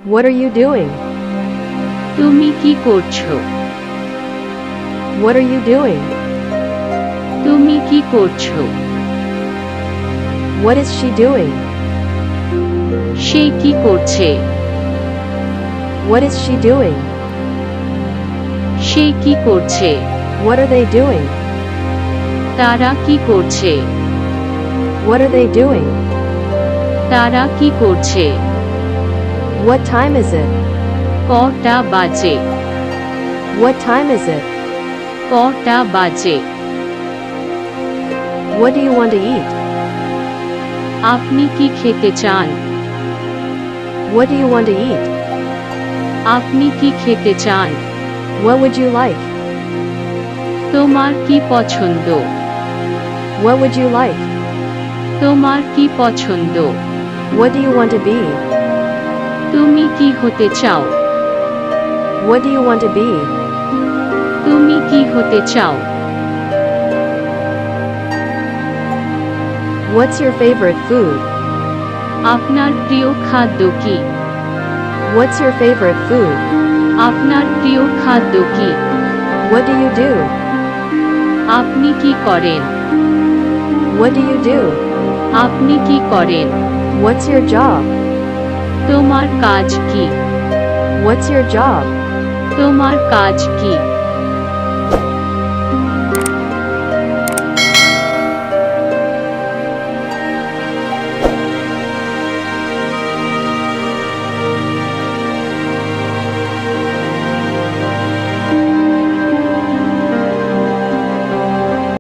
What are you doing? তুমি কি করছো? What are you doing? তুমি কি করছো? What is she doing? সে কি করছে? What is she doing? সে কি করছে? What are they doing? তারা কি করছে? What are they doing? তারা কি করছে? What time is it? কটা বাজে? What time is it? কটা বাজে? What do you want to eat? আপনি কি খেতে চান? What do you want to eat? আপনি কি খেতে চান? What would you like? তোমার কি পছন্দ? What would you like? তোমার কি পছন্দ? What do you want to be? তুমি কি হতে চাও? What do you want to be? তুমি কি হতে চাও? What's your favorite food? আপনার প্রিয় খাদ্য কি? What's your favorite food? আপনার প্রিয় খাদ্য কি? What do you do? আপনি কি করেন? What do you do? আপনি কি করেন? What's your job? তোমার কাজ কি? What's your job? তোমার কাজ কি?